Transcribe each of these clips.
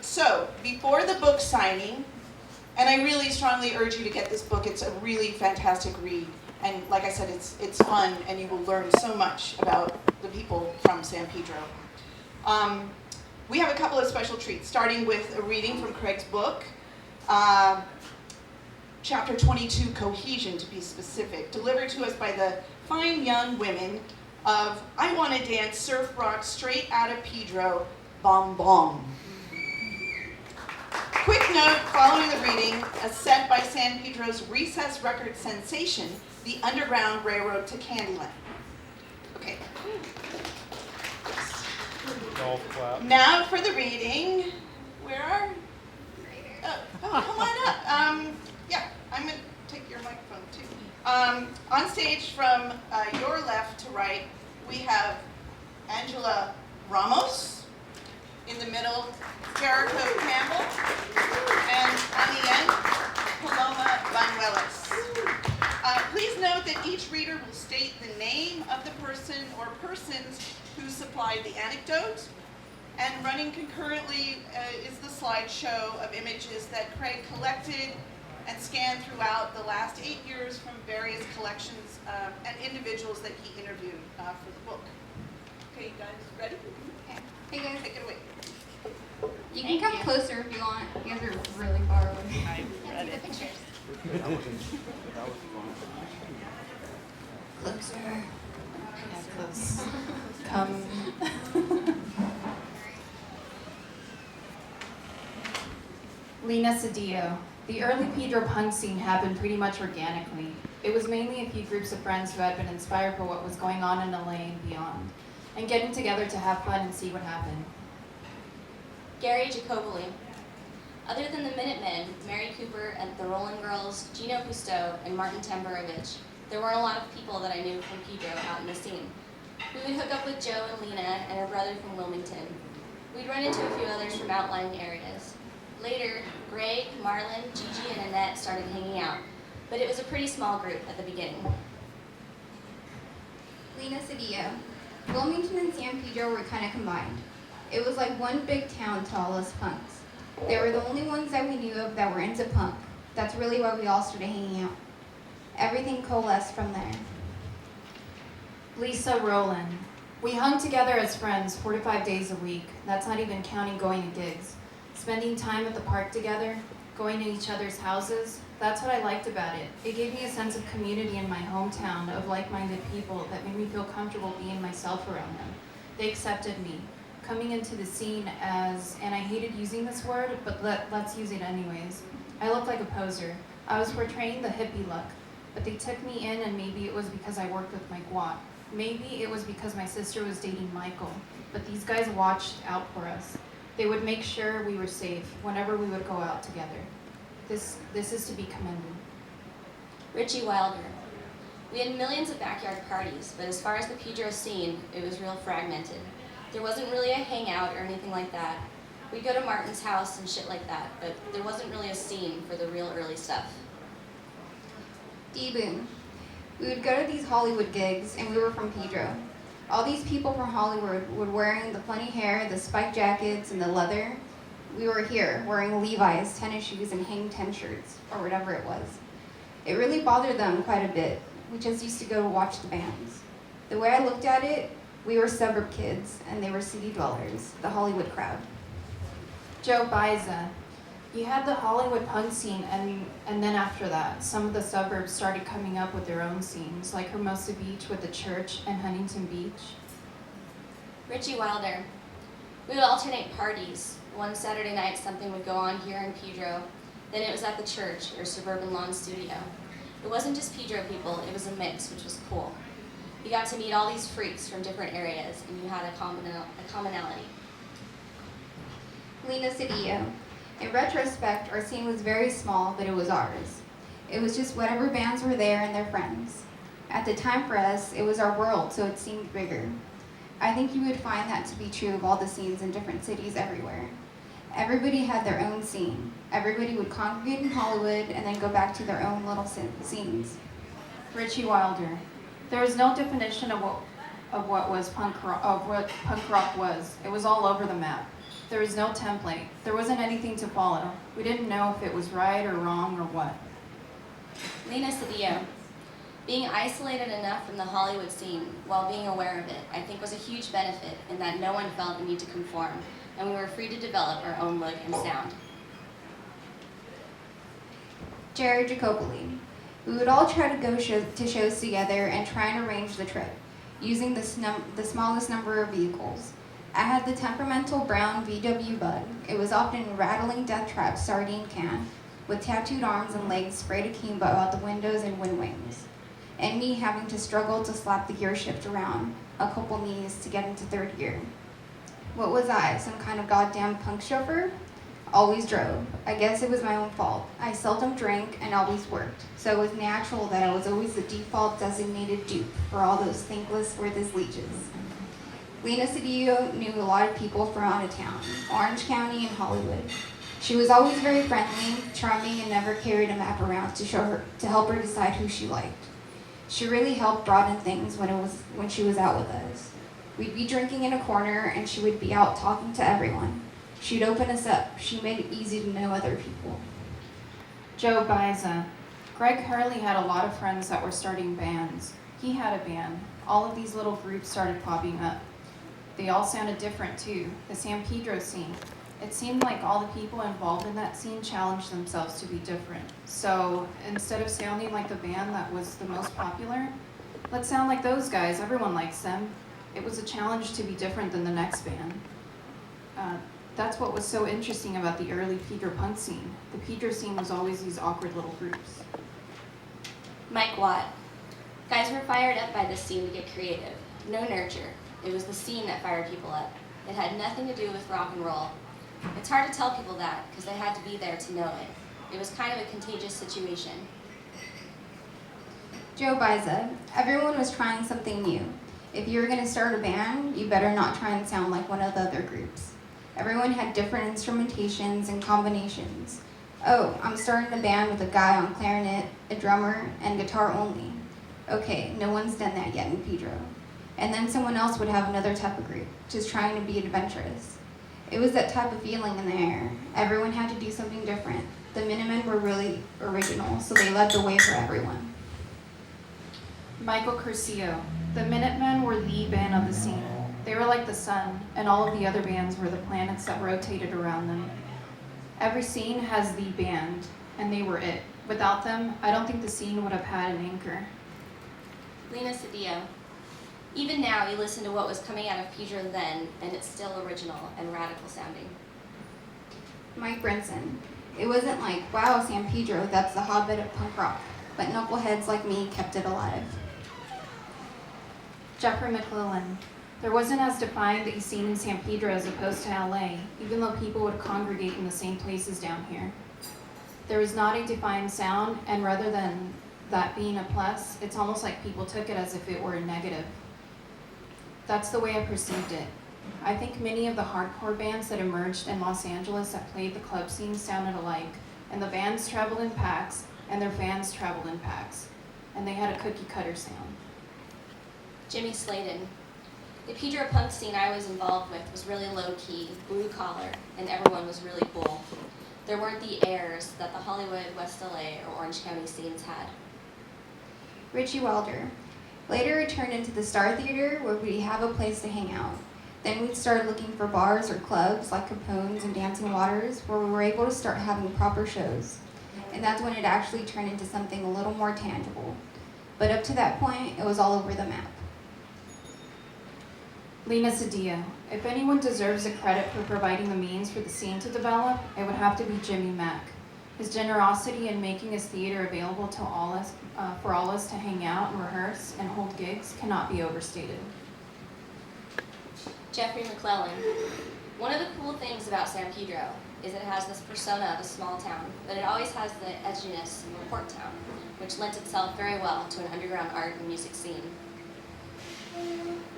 So, before the book signing, and I really strongly urge you to get this book. It's a really fantastic read. And like I said, it's fun, and you will learn so much about the people from San Pedro. We have a couple of special treats, starting with a reading from Craig's book, chapter 22, Cohesion to be specific, delivered to us by the fine young women of I Want to Dance Surf Rock Straight Out of Pedro, Bombon. Quick note following the reading, a set by San Pedro's recess record sensation, the Underground Railroad to Candyland. Okay. Golf clap. Now for the reading. Where are? Come on up. Yeah, I'm gonna take your microphone too. On stage from your left to right, we have Angela Ramos. In the middle, Jericho Campbell, and on the end, Paloma Banuelos. Please note that each reader will state the name of the person or persons who supplied the anecdote, and running concurrently is the slideshow of images that Craig collected and scanned throughout the last 8 years from various collections and individuals that he interviewed for the book. Okay, you guys ready? Okay. Hey guys, Take it away. you can come closer if you want. You guys are really far away. I'm ready. The pictures. Closer. Yeah, close. Come. Lena Cedillo. The early Pedro punk scene happened pretty much organically. It was mainly a few groups of friends who had been inspired by what was going on in LA and beyond, and getting together to have fun and see what happened. Gary Jacoboli. Other than the Minutemen, Mary Cooper and the Rolling Girls, Gino Cousteau, and Martin Tamburovich, there weren't a lot of people that I knew from Pedro out in the scene. We would hook up with Joe and Lena and her brother from Wilmington. We'd run into a few others from outlying areas. Later, Greg, Marlon, Gigi, and Annette started hanging out, but it was a pretty small group at the beginning. Lena Cedillo. Wilmington and San Pedro were kind of combined. It was like one big town to all us punks. They were the only ones that we knew of that were into punk. That's really why we all started hanging out. Everything coalesced from there. Lisa Rowland. We hung together as friends 4 to 5 days a week. That's not even counting going to gigs. Spending time at the park together, going to each other's houses, that's what I liked about it. It gave me a sense of community in my hometown of like-minded people that made me feel comfortable being myself around them. They accepted me, coming into the scene as, and I hated using this word, but let's use it anyways. I looked like a poser. I was portraying the hippie look, but they took me in, and maybe it was because I worked with my guat. Maybe it was because my sister was dating Michael, but these guys watched out for us. They would make sure we were safe whenever we would go out together. This is to be commended. Richie Wilder. We had millions of backyard parties, but as far as the Pedro scene, it was real fragmented. There wasn't really a hangout or anything like that. We'd go to Martin's house and shit like that, but there wasn't really a scene for the real early stuff. D-Boom. We would go to these Hollywood gigs, and we were from Pedro. All these people from Hollywood were wearing the funny hair, the spiked jackets, and the leather. We were here, wearing Levi's, tennis shoes, and hang 10 shirts, or whatever it was. It really bothered them quite a bit. We just used to go to watch the bands. The way I looked at it, we were suburb kids, and they were city dwellers, the Hollywood crowd. Joe Baiza. You had the Hollywood punk scene, and then after that, some of the suburbs started coming up with their own scenes, like Hermosa Beach with the church and Huntington Beach. Richie Wilder. We would alternate parties. One Saturday night, something would go on here in Pedro. Then it was at the church or Suburban Lawn Studio. It wasn't just Pedro people, it was a mix, which was cool. You got to meet all these freaks from different areas, and you had a commonality. Lena Cedillo. In retrospect, our scene was very small, but it was ours. It was just whatever bands were there and their friends. At the time for us, it was our world, so it seemed bigger. I think you would find that to be true of all the scenes in different cities everywhere. Everybody had their own scene. Everybody would congregate in Hollywood and then go back to their own little scenes. Richie Wilder. There was no definition of what punk rock was. It was all over the map. There was no template. There wasn't anything to follow. We didn't know if it was right or wrong or what. Lena Cedillo. Being isolated enough from the Hollywood scene while being aware of it, I think was a huge benefit in that no one felt the need to conform, and we were free to develop our own look and sound. Jared Jacopoli. We would all try to go to shows together and try and arrange the trip, using the smallest number of vehicles. I had the temperamental brown VW Bug. It was often a rattling death trap sardine can, with tattooed arms and legs sprayed akimbo out the windows and wind wings, and me having to struggle to slap the gear shift around a couple knees to get into third gear. What was I, some kind of goddamn punk chauffeur? Always drove. I guess it was my own fault. I seldom drank and always worked, so it was natural that I was always the default designated dupe for all those thankless, worthless leeches. Lena Cedillo knew a lot of people from out of town, Orange County and Hollywood. She was always very friendly, charming, and never carried a map around to help her decide who she liked. She really helped broaden things when she was out with us. We'd be drinking in a corner, and she would be out talking to everyone. She'd open us up. She made it easy to know other people. Joe Biza. Greg Hurley had a lot of friends that were starting bands. He had a band. All of these little groups started popping up. They all sounded different too. The San Pedro scene. It seemed like all the people involved in that scene challenged themselves to be different. So instead of sounding like the band that was the most popular, let's sound like those guys. Everyone likes them. It was a challenge to be different than the next band. That's what was so interesting about the early Pedro punk scene. The Pedro scene was always these awkward little groups. Mike Watt. Guys were fired up by this scene to get creative. No nurture. It was the scene that fired people up. It had nothing to do with rock and roll. It's hard to tell people that because they had to be there to know it. It was kind of a contagious situation. Joe Biza. Everyone was trying something new. If you were going to start a band, you better not try and sound like one of the other groups. Everyone had different instrumentations and combinations. Oh, I'm starting a band with a guy on clarinet, a drummer, and guitar only. Okay, no one's done that yet in Pedro. And then someone else would have another type of group, just trying to be adventurous. It was that type of feeling in the air. Everyone had to do something different. The Minutemen were really original, so they led the way for everyone. Michael Curcio. The Minutemen were the band of the scene. They were like the sun, and all of the other bands were the planets that rotated around them. Every scene has the band, and they were it. Without them, I don't think the scene would have had an anchor. Lena Cedillo. Even now, you listen to what was coming out of Pedro then, and it's still original and radical sounding. Mike Brinson. It wasn't like, wow, San Pedro, that's the hotbed of punk rock, but knuckleheads like me kept it alive. Jeffrey McClellan. There wasn't as defined a scene in San Pedro as opposed to LA, even though people would congregate in the same places down here. There was not a defined sound, and rather than that being a plus, it's almost like people took it as if it were a negative. That's the way I perceived it. I think many of the hardcore bands that emerged in Los Angeles that played the club scene sounded alike, and the bands traveled in packs, and their fans traveled in packs, and they had a cookie-cutter sound. Jimmy Sladen. The Pedro punk scene I was involved with was really low-key, blue-collar, and everyone was really cool. There weren't the airs that the Hollywood, West LA, or Orange County scenes had. Richie Wilder. Later it turned into the Star Theater where we'd have a place to hang out. Then we'd start looking for bars or clubs like Capone's and Dancing Waters where we were able to start having proper shows. And that's when it actually turned into something a little more tangible. But up to that point, it was all over the map. Lena Cedillo. If anyone deserves the credit for providing the means for the scene to develop, it would have to be Jimmy Mack. His generosity in making his theater available to for all us to hang out and rehearse and hold gigs cannot be overstated. Jeffrey McClellan. One of the cool things about San Pedro is it has this persona of a small town, but it always has the edginess of a port town, which lent itself very well to an underground art and music scene.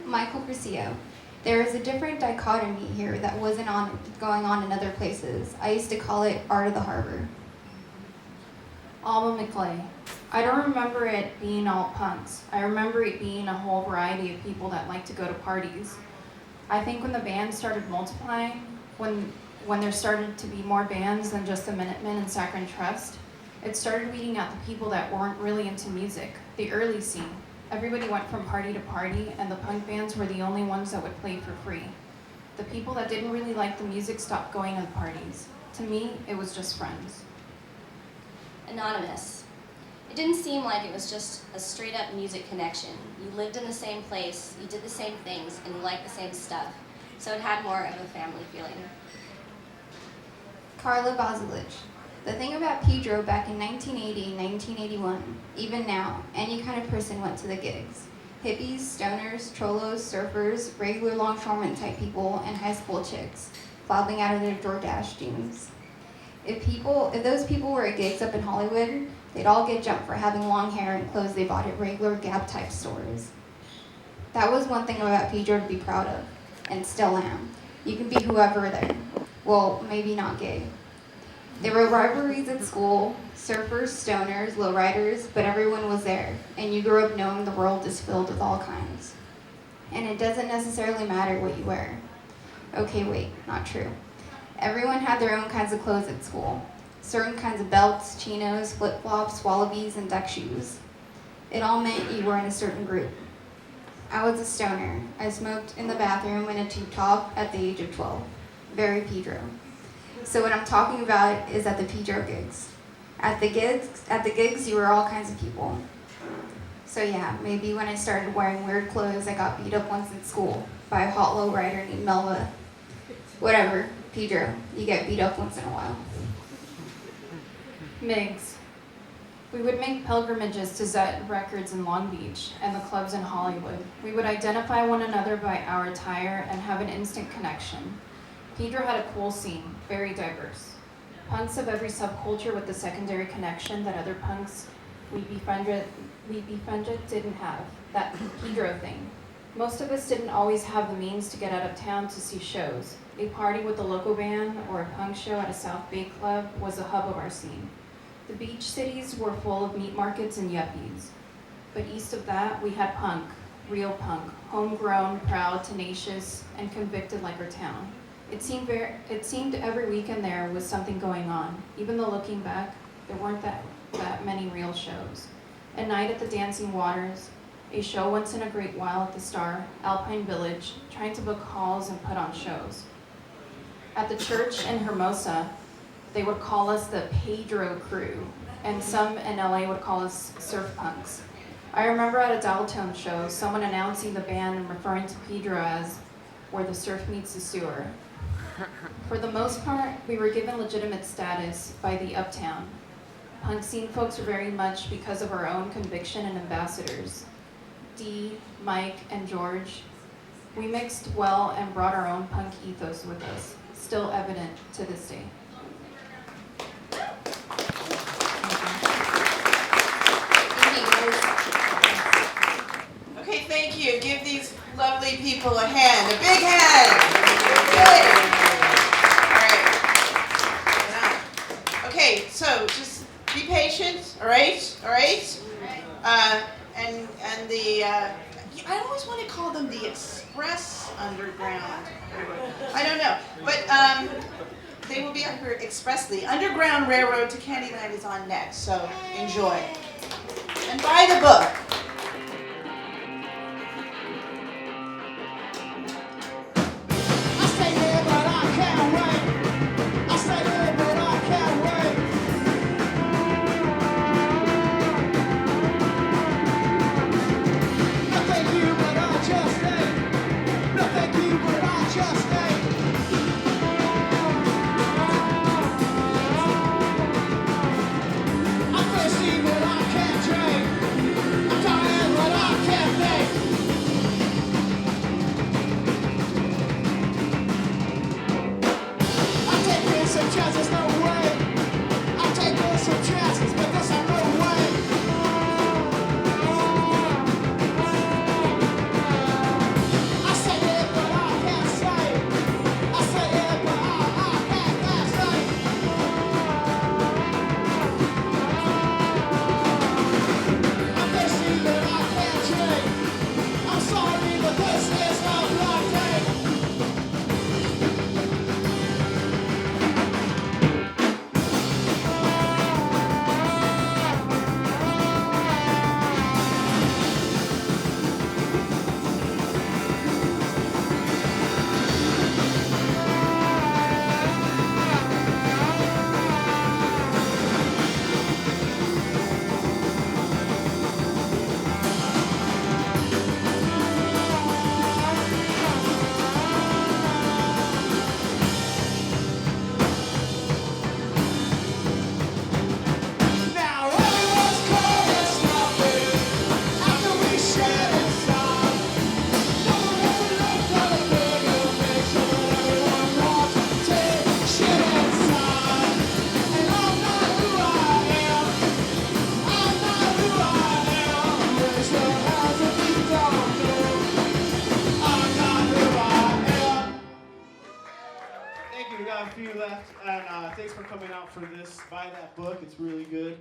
Michael Curcio. There is a different dichotomy here that wasn't going on in other places. I used to call it Art of the Harbor. Alma McClay. I don't remember it being all punks. I remember it being a whole variety of people that like to go to parties. I think when the band started multiplying, when there started to be more bands than just the Minutemen and Saccharine Trust, it started weeding out the people that weren't really into music, the early scene. Everybody went from party to party, and the punk bands were the only ones that would play for free. The people that didn't really like the music stopped going to the parties. To me, it was just friends. Anonymous. It didn't seem like it was just a straight-up music connection. You lived in the same place, you did the same things, and you liked the same stuff. So it had more of a family feeling. Carla Basilich. The thing about Pedro back in 1980, 1981, even now, any kind of person went to the gigs. Hippies, stoners, cholos, surfers, regular longshoreman type people, and high school chicks, flopping out of their DoorDash jeans. If those people were at gigs up in Hollywood, they'd all get jumped for having long hair and clothes they bought at regular Gap type stores. That was one thing about Pedro to be proud of, and still am. You can be whoever there. Well, maybe not gay. There were rivalries at school, surfers, stoners, lowriders, but everyone was there, and you grew up knowing the world is filled with all kinds. And it doesn't necessarily matter what you wear. Okay, wait, not true. Everyone had their own kinds of clothes at school. Certain kinds of belts, chinos, flip-flops, wallabies, and duck shoes. It all meant you were in a certain group. I was a stoner. I smoked in the bathroom in a tube top at the age of 12. Very Pedro. So what I'm talking about is at the Pedro gigs. At the gigs, you were all kinds of people. So yeah, maybe when I started wearing weird clothes, I got beat up once in school by a hot low rider named Melva. Whatever, Pedro, you get beat up once in a while. Migs. We would make pilgrimages to Zet Records in Long Beach and the clubs in Hollywood. We would identify one another by our attire and have an instant connection. Pedro had a cool scene, very diverse. Punks of every subculture with the secondary connection that other punks we befriended didn't have, that Pedro thing. Most of us didn't always have the means to get out of town to see shows. A party with a local band or a punk show at a South Bay club was the hub of our scene. The beach cities were full of meat markets and yuppies. But east of that, we had punk, real punk, homegrown, proud, tenacious, and convicted like our town. It seemed every weekend there was something going on. Even though looking back, there weren't that many real shows. A night at the Dancing Waters, a show once in a great while at the Star, Alpine Village, trying to book halls and put on shows. At the church in Hermosa, they would call us the Pedro Crew, and some in LA would call us surf punks. I remember at a Dial-Tone show, someone announcing the band and referring to Pedro as where the surf meets the sewer. For the most part, we were given legitimate status by the uptown. Punk scene folks were very much because of our own conviction and ambassadors. Dee, Mike, and George. We mixed well and brought our own punk ethos with us, still evident to this day. Okay, thank you. Give these lovely people a hand, a big hand. Good. All right. Okay, so just be patient. All right, all right. And the I always want to call them the Express Underground. I don't know, but they will be out here expressly. Underground Railroad to Candyland is on next, so enjoy. And buy the book. I'm thirsty, but I can't drink. Thank you. We got a few left, and thanks for coming out for this. Buy that book; it's really good.